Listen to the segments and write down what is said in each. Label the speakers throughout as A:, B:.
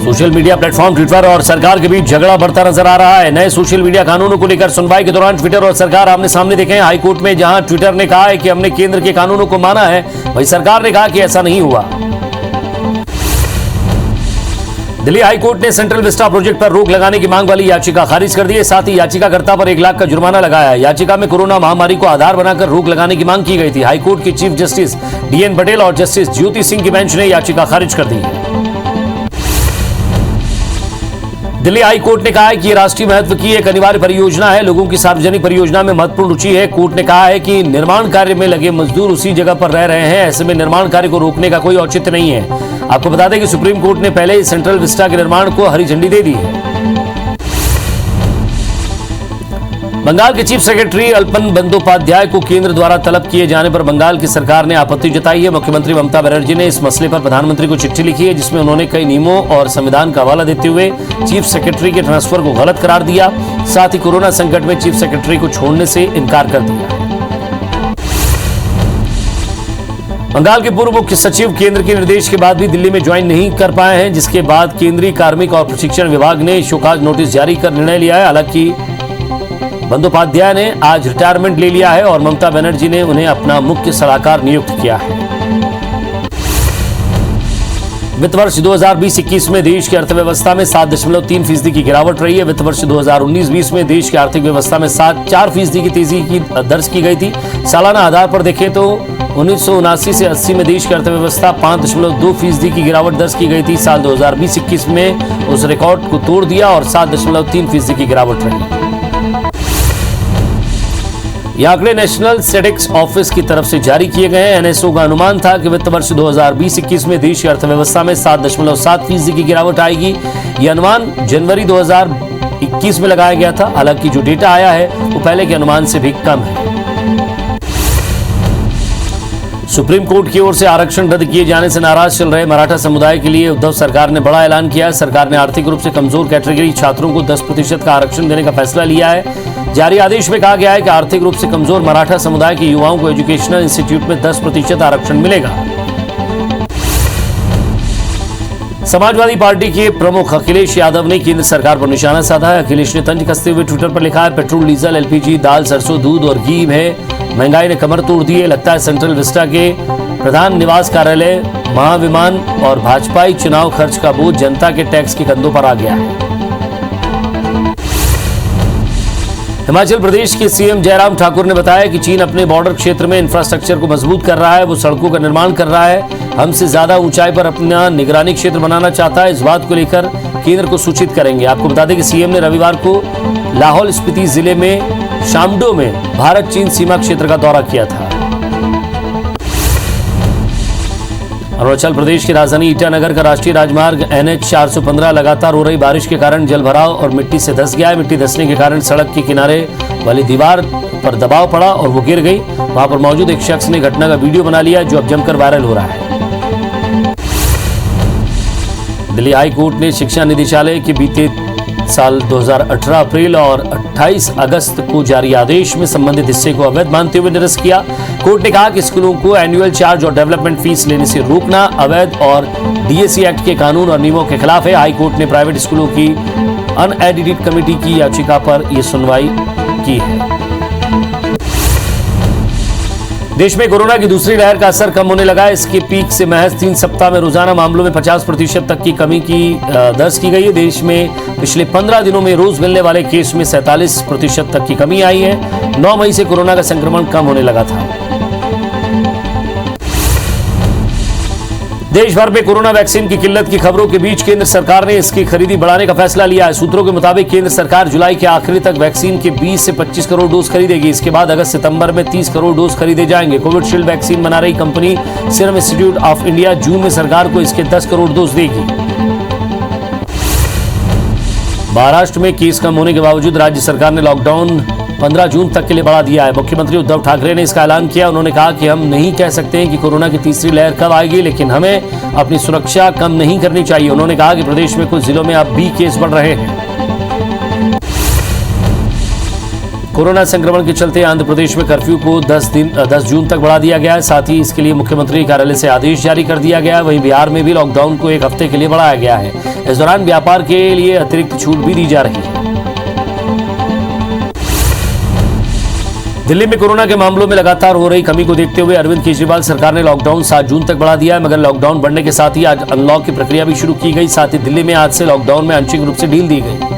A: Social media platform Twitter और सरकार के बीच झगड़ा बढ़ता नजर आ रहा है। नए सोशल मीडिया कानूनों को लेकर सुनवाई के दौरान ट्विटर और सरकार आमने सामने दिखे हैं। हाईकोर्ट में जहां ट्विटर ने कहा है कि हमने केंद्र के कानूनों को माना है, वहीं सरकार ने कहा कि ऐसा नहीं हुआ। दिल्ली हाईकोर्ट ने सेंट्रल विस्टा प्रोजेक्ट पर रोक लगाने की मांग वाली याचिका खारिज कर दी है। साथ ही याचिकाकर्ता पर 1 लाख का जुर्माना लगाया है। याचिका में कोरोना महामारी को आधार बनाकर रोक लगाने की मांग की गई थी। हाईकोर्ट के चीफ जस्टिस DN पटेल और जस्टिस ज्योति सिंह की बेंच ने याचिका खारिज कर दी है। दिल्ली हाई कोर्ट ने कहा है कि राष्ट्रीय महत्व की एक अनिवार्य परियोजना है। लोगों की सार्वजनिक परियोजना में महत्वपूर्ण रुचि है। कोर्ट ने कहा है कि निर्माण कार्य में लगे मजदूर उसी जगह पर रह रहे हैं, ऐसे में निर्माण कार्य को रोकने का कोई औचित्य नहीं है। आपको बता दें कि सुप्रीम कोर्ट ने पहले ही सेंट्रल विस्टा के निर्माण को हरी झंडी दे दी है। बंगाल के चीफ सेक्रेटरी अल्पन बंदोपाध्याय को केंद्र द्वारा तलब किए जाने पर बंगाल की सरकार ने आपत्ति जताई है। मुख्यमंत्री ममता बनर्जी ने इस मसले पर प्रधानमंत्री को चिट्ठी लिखी है, जिसमें उन्होंने कई नियमों और संविधान का हवाला देते हुए चीफ सेक्रेटरी के ट्रांसफर को गलत करार दिया। साथ ही कोरोना संकट में चीफ सेक्रेटरी को छोड़ने से इनकार कर दिया। बंगाल के पूर्व मुख्य सचिव केंद्र के निर्देश के बाद भी दिल्ली में ज्वाइन नहीं कर पाए हैं, जिसके बाद केंद्रीय कार्मिक और प्रशिक्षण विभाग ने शोकाज नोटिस जारी कर निर्णय लिया है। हालांकि बंदोपाध्याय ने आज रिटायरमेंट ले लिया है और ममता बनर्जी ने उन्हें अपना मुख्य सलाहकार नियुक्त किया है। वित्त वर्ष 2020-21 में देश की अर्थव्यवस्था में 7.3% की गिरावट रही है। वित्त वर्ष 2019-20 में देश की आर्थिक व्यवस्था में 4% की तेजी की दर्ज की गई थी। सालाना आधार पर देखें तो 1979 से 80 में देश की अर्थव्यवस्था 5.2% की गिरावट दर्ज की गई थी। साल 2020-21 में उस रिकॉर्ड को तोड़ दिया और 7.3% की गिरावट रही। ये आंकड़े नेशनल स्टैटिस्टिक्स ऑफिस की तरफ से जारी किए गए हैं। NSO का अनुमान था कि वित्त वर्ष 2020-21 में देश की अर्थव्यवस्था में 7.7% की गिरावट आएगी। यह अनुमान जनवरी 2021 में लगाया गया था। हालांकि जो डेटा आया है वो पहले के अनुमान से भी कम है। सुप्रीम कोर्ट की ओर से आरक्षण रद्द किए जाने से नाराज चल रहे मराठा समुदाय के लिए उद्धव सरकार ने बड़ा ऐलान किया है। सरकार ने आर्थिक रूप से कमजोर कैटेगरी छात्रों को 10% का आरक्षण देने का फैसला लिया है। जारी आदेश में कहा गया है कि आर्थिक रूप से कमजोर मराठा समुदाय के युवाओं को एजुकेशनल इंस्टीट्यूट में 10% आरक्षण मिलेगा। समाजवादी पार्टी के प्रमुख अखिलेश यादव ने केंद्र सरकार पर निशाना साधा है। अखिलेश ने तंज कसते हुए ट्विटर पर लिखा है, पेट्रोल, डीजल, LPG, दाल, सरसों, दूध और घी में महंगाई ने कमर तोड़ दी है। लगता है सेंट्रल विस्टा के प्रधान निवास कार्यालय, महाविमान और भाजपाई चुनाव खर्च का बोझ जनता के टैक्स के कंधों पर आ गया है। हिमाचल प्रदेश के CM जयराम ठाकुर ने बताया कि चीन अपने बॉर्डर क्षेत्र में इंफ्रास्ट्रक्चर को मजबूत कर रहा है। वो सड़कों का निर्माण कर रहा है। हमसे ज्यादा ऊंचाई पर अपना निगरानी क्षेत्र बनाना चाहता है। इस बात को लेकर केंद्र को सूचित करेंगे। आपको बता दें कि CM ने रविवार को लाहौल स्पीति जिले में शामडो में भारत चीन सीमा क्षेत्र का दौरा किया था। अरुणाचल प्रदेश की राजधानी ईटानगर का राष्ट्रीय राजमार्ग NH 415 लगातार हो रही बारिश के कारण जलभराव और मिट्टी से धंस गया है। मिट्टी धंसने के कारण सड़क के किनारे वाली दीवार पर दबाव पड़ा और वो गिर गई। वहां पर मौजूद एक शख्स ने घटना का वीडियो बना लिया, जो अब जमकर वायरल हो रहा है। दिल्ली हाई कोर्ट ने शिक्षा निदेशालय के बीते साल 2018 अप्रैल और 28 अगस्त को जारी आदेश में संबंधित हिस्से को अवैध मानते हुए निरस्त किया। कोर्ट ने कहा कि स्कूलों को एनुअल चार्ज और डेवलपमेंट फीस लेने से रोकना अवैध और DAC एक्ट के कानून और नियमों के खिलाफ है। हाई कोर्ट ने प्राइवेट स्कूलों की अनएडिटेड कमेटी की याचिका पर यह सुनवाई की है। देश में कोरोना की दूसरी लहर का असर कम होने लगा है। इसके पीक से महज 3 सप्ताह में रोजाना मामलों में 50% तक की कमी की दर्ज की गई है। देश में पिछले 15 दिनों में रोज मिलने वाले केस में 47% तक की कमी आई है। 9 मई से कोरोना का संक्रमण कम होने लगा था। देश भर में कोरोना वैक्सीन की किल्लत की खबरों के बीच केंद्र सरकार ने इसकी खरीदी बढ़ाने का फैसला लिया है। सूत्रों के मुताबिक केंद्र सरकार जुलाई के आखिरी तक वैक्सीन के 20 से 25 करोड़ डोज खरीदेगी। इसके बाद अगस्त सितंबर में 30 करोड़ डोज खरीदे जाएंगे। कोविशील्ड वैक्सीन बना रही company Serum Institute of India June में सरकार को इसके 10 करोड़ डोज देगी। महाराष्ट्र में केस कम होने के बावजूद राज्य सरकार ने लॉकडाउन 15 जून तक के लिए बढ़ा दिया है। मुख्यमंत्री उद्धव ठाकरे ने इसका ऐलान किया। उन्होंने कहा कि हम नहीं कह सकते हैं कि कोरोना की तीसरी लहर कब आएगी, लेकिन हमें अपनी सुरक्षा कम नहीं करनी चाहिए। उन्होंने कहा कि प्रदेश में कुछ जिलों में अब भी केस बढ़ रहे हैं। कोरोना संक्रमण के चलते आंध्र प्रदेश में कर्फ्यू को 10 जून तक बढ़ा दिया गया है। साथ ही इसके लिए मुख्यमंत्री कार्यालय से आदेश जारी कर दिया गया है। वहीं बिहार में भी लॉकडाउन को 1 हफ्ते के लिए बढ़ाया गया है। इस दौरान व्यापार के लिए अतिरिक्त छूट भी दी जा रही है। दिल्ली में कोरोना के मामलों में लगातार हो रही कमी को देखते हुए अरविंद केजरीवाल सरकार ने लॉकडाउन 7 जून तक बढ़ा दिया है। मगर लॉकडाउन बढ़ने के साथ ही आज अनलॉक की प्रक्रिया भी शुरू की गई। साथ ही दिल्ली में आज से लॉकडाउन में आंशिक रूप से ढील दी गई।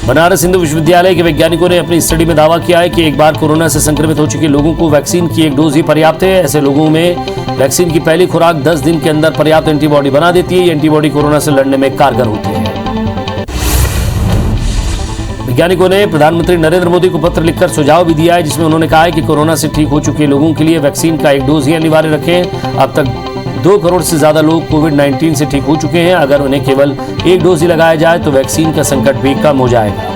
A: बनारस हिंदू विश्वविद्यालय के वैज्ञानिकों ने अपनी स्टडी में दावा किया है कि एक बार कोरोना से संक्रमित हो चुके लोगों को वैक्सीन की 1 डोज ही पर्याप्त है। ऐसे लोगों में वैक्सीन की पहली खुराक 10 दिन के अंदर पर्याप्त एंटीबॉडी बना देती है। ये एंटीबॉडी कोरोना से लड़ने में कारगर होती है। वैज्ञानिकों ने प्रधानमंत्री नरेंद्र मोदी को पत्र लिखकर सुझाव भी दिया है, जिसमें उन्होंने कहा है कि कोरोना से ठीक हो चुके लोगों के लिए वैक्सीन का 1 डोज ही अनिवार्य रखें। अब तक 2 करोड़ से ज्यादा लोग कोविड-19 से ठीक हो चुके हैं। अगर उन्हें केवल 1 डोज ही लगाया जाए तो वैक्सीन का संकट भी कम हो जाएगा।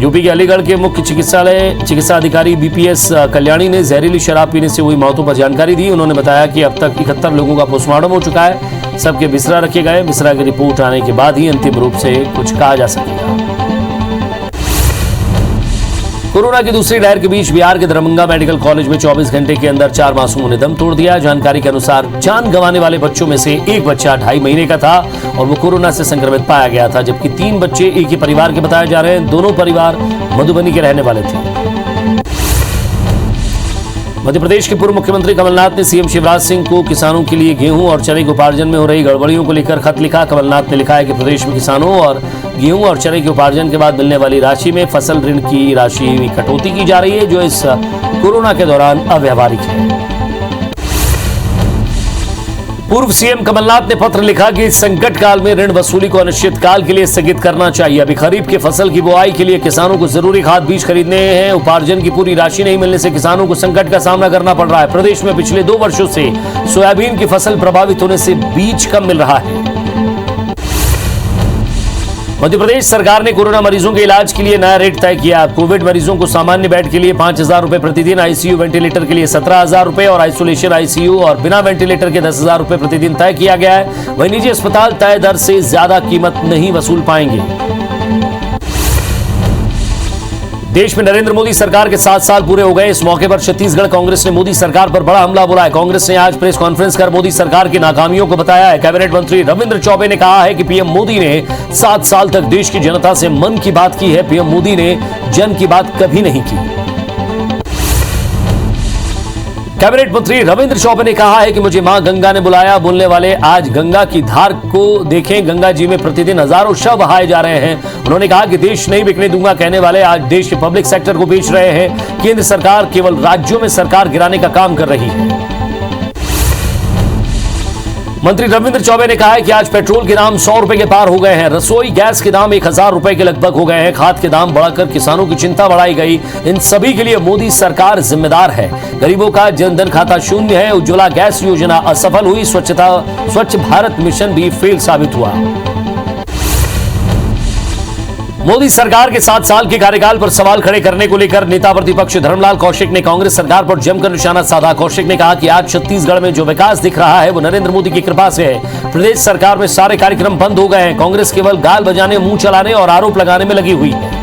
A: यूपी के अलीगढ़ के मुख्य चिकित्सा अधिकारी बीपीएस कल्याणी ने जहरीली शराब पीने से हुई मौतों पर जानकारी दी। उन्होंने बताया कि अब तक 71 लोगों का पोस्टमार्टम हो चुका है। सबके बिस्तरा रखे गए। बिस्तरा की रिपोर्ट आने के बाद ही अंतिम रूप से कुछ कहा जा सकेगा। कोरोना की दूसरी लहर के बीच बिहार के दरभंगा मेडिकल कॉलेज में 24 घंटे के अंदर 4 मासूमों ने दम तोड़ दिया। जानकारी के अनुसार जान गंवाने वाले बच्चों में से एक बच्चा 2.5 महीने का था और वो कोरोना से संक्रमित पाया गया था, जबकि 3 बच्चे एक ही परिवार के बताए जा रहे हैं। दोनों परिवार मधुबनी के रहने वाले थे। मध्य प्रदेश के पूर्व मुख्यमंत्री कमलनाथ ने सीएम शिवराज सिंह को किसानों के लिए गेहूं और चने के उपार्जन में हो रही गड़बड़ियों को लेकर खत लिखा। कमलनाथ ने लिखा है कि प्रदेश में किसानों और गेहूं और चने के उपार्जन के बाद मिलने वाली राशि में फसल ऋण की राशि में कटौती की जा रही है, जो इस कोरोना के दौरान अव्यावहारिक है। पूर्व सीएम कमलनाथ ने पत्र लिखा कि इस संकट काल में ऋण वसूली को अनिश्चित काल के लिए स्थगित करना चाहिए। अभी खरीफ के फसल की बुआई के लिए किसानों को जरूरी खाद बीज खरीदने हैं। उपार्जन की पूरी राशि नहीं मिलने से किसानों को संकट का सामना करना पड़ रहा है। प्रदेश में पिछले 2 वर्षों से सोयाबीन की फसल प्रभावित होने से बीज कम मिल रहा है। मध्य प्रदेश सरकार ने कोरोना मरीजों के इलाज के लिए नया रेट तय किया। कोविड मरीजों को सामान्य बेड के लिए 5,000 रुपए प्रतिदिन, आईसीयू वेंटिलेटर के लिए 17,000 रुपए और आइसोलेशन आईसीयू और बिना वेंटिलेटर के 10,000 रुपए प्रतिदिन तय किया गया है। वहीं निजी अस्पताल तय दर से ज्यादा कीमत नहीं वसूल पाएंगे। देश में नरेंद्र मोदी सरकार के 7 साल पूरे हो गए। इस मौके पर छत्तीसगढ़ कांग्रेस ने मोदी सरकार पर बड़ा हमला बोला है। कांग्रेस ने आज प्रेस कॉन्फ्रेंस कर मोदी सरकार की नाकामियों को बताया है। कैबिनेट मंत्री रविंद्र चौबे ने कहा है कि पीएम मोदी ने 7 साल तक देश की जनता से मन की बात की है। पीएम मोदी ने जन की बात कभी नहीं की। कैबिनेट मंत्री रविंद्र चौबे ने कहा है कि मुझे मां गंगा ने बुलाया। बोलने वाले आज गंगा की धार को देखें। गंगा जी में प्रतिदिन हजारों शव बहाए जा रहे हैं। उन्होंने कहा कि देश नहीं बिकने दूंगा कहने वाले आज देश के पब्लिक सेक्टर को बेच रहे हैं। केंद्र सरकार केवल राज्यों में सरकार गिराने का काम कर रही है। मंत्री रविंद्र चौबे ने कहा है कि आज पेट्रोल के दाम 100 रुपए के पार हो गए हैं। रसोई गैस के दाम 1,000 रुपए के लगभग हो गए हैं। खाद के दाम बढ़ाकर किसानों की चिंता बढ़ाई गई। इन सभी के लिए मोदी सरकार जिम्मेदार है। गरीबों का जनधन खाता शून्य है। उज्ज्वला गैस योजना असफल हुई। स्वच्छ भारत मिशन भी फेल साबित हुआ। मोदी सरकार के 7 साल के कार्यकाल पर सवाल खड़े करने को लेकर नेता प्रतिपक्ष धर्मलाल कौशिक ने कांग्रेस सरकार पर जमकर निशाना साधा। कौशिक ने कहा कि आज छत्तीसगढ़ में जो विकास दिख रहा है वो नरेंद्र मोदी की कृपा से है। प्रदेश सरकार में सारे कार्यक्रम बंद हो गए हैं। कांग्रेस केवल गाल बजाने, मुंह चलाने और आरोप लगाने में लगी हुई है।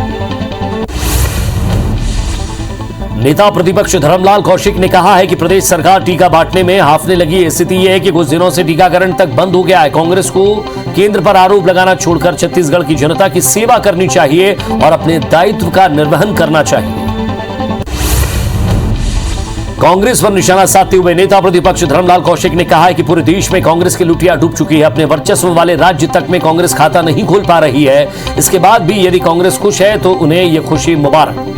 A: नेता प्रतिपक्ष धर्मलाल कौशिक ने कहा है कि प्रदेश सरकार टीका बांटने में हाफने लगी है। स्थिति यह है कि कुछ दिनों से टीकाकरण तक बंद हो गया है। कांग्रेस को केंद्र पर आरोप लगाना छोड़कर छत्तीसगढ़ की जनता की सेवा करनी चाहिए और अपने दायित्व का निर्वहन करना चाहिए। कांग्रेस पर निशाना साधते हुए नेता प्रतिपक्ष धर्मलाल कौशिक ने कहा है कि पूरे देश में कांग्रेस की लुटिया डूब चुकी है। अपने वर्चस्व वाले राज्य तक में कांग्रेस खाता नहीं खोल पा रही है। इसके बाद भी यदि कांग्रेस खुश है तो उन्हें यह खुशी मुबारक।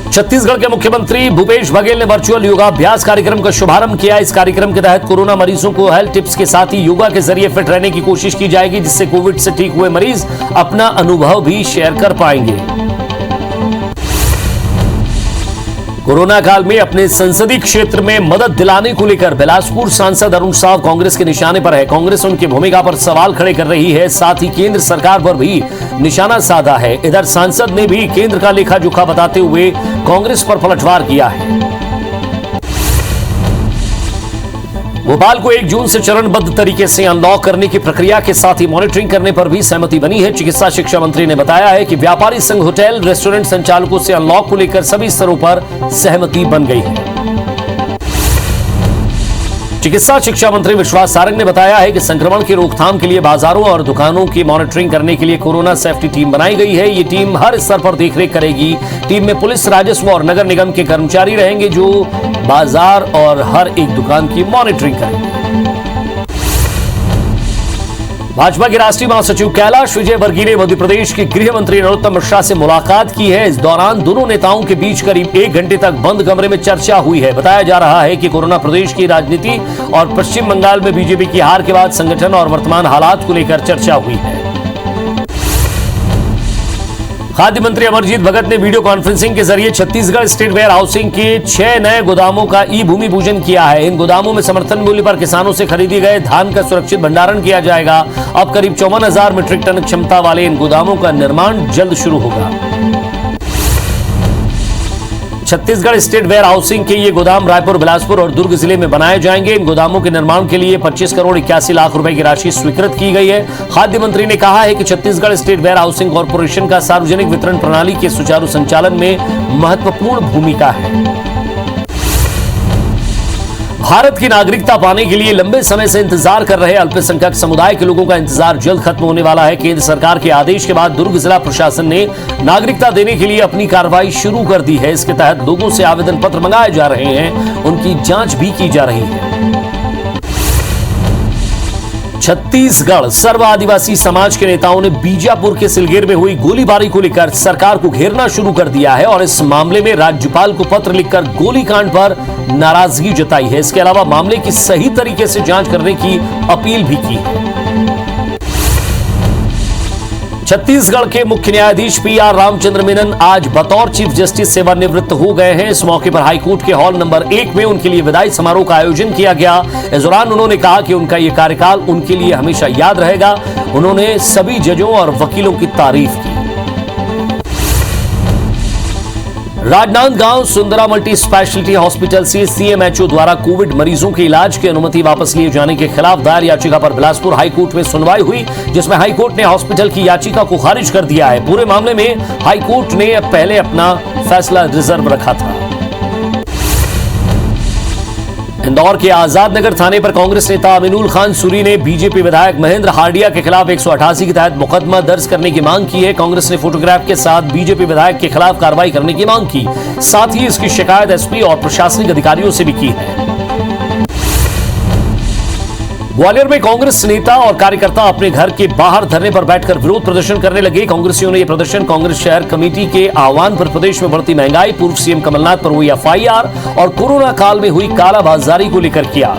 A: छत्तीसगढ़ के मुख्यमंत्री भूपेश बघेल ने वर्चुअल योगाभ्यास कार्यक्रम का शुभारंभ किया। इस कार्यक्रम के तहत कोरोना मरीजों को हेल्थ टिप्स के साथ ही योगा के जरिए फिट रहने की कोशिश की जाएगी, जिससे कोविड से ठीक हुए मरीज अपना अनुभव भी शेयर कर पाएंगे। कोरोना काल में अपने संसदीय क्षेत्र में मदद दिलाने को लेकर बिलासपुर सांसद अरुण साव कांग्रेस के निशाने पर है। कांग्रेस उनकी भूमिका पर सवाल खड़े कर रही है, साथ ही केंद्र सरकार पर भी निशाना साधा है। इधर सांसद ने भी केंद्र का लेखा जोखा बताते हुए कांग्रेस पर पलटवार किया है। भोपाल को 1 जून से चरणबद्ध तरीके से अनलॉक करने की प्रक्रिया के साथ ही मॉनिटरिंग करने पर भी सहमति बनी है। चिकित्सा शिक्षा मंत्री ने बताया है कि व्यापारी संघ, होटल, रेस्टोरेंट संचालकों से अनलॉक को लेकर सभी स्तरों पर सहमति बन गई है। चिकित्सा शिक्षा मंत्री विश्वास सारंग ने बताया है कि संक्रमण की रोकथाम के लिए बाजारों और दुकानों की मॉनिटरिंग करने के लिए कोरोना सेफ्टी टीम बनाई गई है। ये टीम हर स्तर पर देखरेख करेगी। टीम में पुलिस, राजस्व और नगर निगम के कर्मचारी रहेंगे जो बाजार और हर एक दुकान की मॉनिटरिंग करेंगे। भाजपा के राष्ट्रीय महासचिव कैलाश विजयवर्गीय ने मध्य प्रदेश के गृह मंत्री नरोत्तम मिश्रा से मुलाकात की है। इस दौरान दोनों नेताओं के बीच करीब 1 घंटे तक बंद कमरे में चर्चा हुई है। बताया जा रहा है कि कोरोना प्रदेश की राजनीति और पश्चिम बंगाल में बीजेपी की हार के बाद संगठन और वर्तमान हालात को लेकर चर्चा हुई है। खाद्य मंत्री अमरजीत भगत ने वीडियो कॉन्फ्रेंसिंग के जरिए छत्तीसगढ़ स्टेट वेयर हाउसिंग के 6 नए गोदामों का ई भूमि पूजन किया है। इन गोदामों में समर्थन मूल्य पर किसानों से खरीदे गए धान का सुरक्षित भंडारण किया जाएगा। अब करीब 54,000 मीट्रिक टन क्षमता वाले इन गोदामों का निर्माण जल्द शुरू होगा। छत्तीसगढ़ स्टेट वेयर हाउसिंग के ये गोदाम रायपुर, बिलासपुर और दुर्ग जिले में बनाए जाएंगे। इन गोदामों के निर्माण के लिए 25 करोड़ 81 लाख रुपए की राशि स्वीकृत की गई है। खाद्य मंत्री ने कहा है कि Chhattisgarh state warehousing corporation का सार्वजनिक वितरण प्रणाली के सुचारू संचालन में महत्वपूर्ण भूमिका है। भारत की नागरिकता पाने के लिए लंबे समय से इंतजार कर रहे अल्पसंख्यक समुदाय के लोगों का इंतजार जल्द खत्म होने वाला है। केंद्र सरकार के आदेश के बाद दुर्ग जिला प्रशासन ने नागरिकता देने के लिए अपनी कार्रवाई शुरू कर दी है। इसके तहत लोगों से आवेदन पत्र मंगाए जा रहे हैं, उनकी जांच भी की जा रही है। छत्तीसगढ़ सर्व आदिवासी समाज के नेताओं ने बीजापुर के सिलगेर में हुई गोलीबारी को लेकर सरकार को घेरना शुरू कर दिया है और इस मामले में राज्यपाल को पत्र लिखकर गोलीकांड पर नाराजगी जताई है। इसके अलावा मामले की सही तरीके से जांच करने की अपील भी की है। छत्तीसगढ़ के मुख्य न्यायाधीश पी.आर. रामचंद्र मेनन आज बतौर चीफ जस्टिस सेवानिवृत्त हो गए हैं। इस मौके पर हाईकोर्ट के हॉल नंबर 1 में उनके लिए विदाई समारोह का आयोजन किया गया। इस दौरान उन्होंने कहा कि उनका यह कार्यकाल उनके लिए हमेशा याद रहेगा। उन्होंने सभी जजों और वकीलों की तारीफ की। राजनांदगांव सुंदरा मल्टी स्पेशलिटी हॉस्पिटल से सीएमएचओ द्वारा कोविड मरीजों के इलाज की अनुमति वापस लिए जाने के खिलाफ दायर याचिका पर बिलासपुर हाईकोर्ट में सुनवाई हुई, जिसमें हाईकोर्ट ने हॉस्पिटल की याचिका को खारिज कर दिया है। पूरे मामले में हाईकोर्ट ने पहले अपना फैसला रिजर्व रखा था। इंदौर के आजाद नगर थाने पर कांग्रेस नेता अमीनुल खान सूरी ने बीजेपी विधायक महेंद्र हार्डिया के खिलाफ 188 के तहत मुकदमा दर्ज करने की मांग की है। कांग्रेस ने फोटोग्राफ के साथ बीजेपी विधायक के खिलाफ कार्रवाई करने की मांग की। साथ ही इसकी शिकायत एसपी और प्रशासनिक अधिकारियों से भी की है। ग्वालियर में कांग्रेस नेता और कार्यकर्ता अपने घर के बाहर धरने पर बैठकर विरोध प्रदर्शन करने लगे। कांग्रेसियों ने यह प्रदर्शन कांग्रेस शहर कमेटी के आह्वान पर प्रदेश में बढ़ती महंगाई, पूर्व सीएम कमलनाथ पर हुई एफआईआर और कोरोना काल में हुई कालाबाजारी को लेकर किया।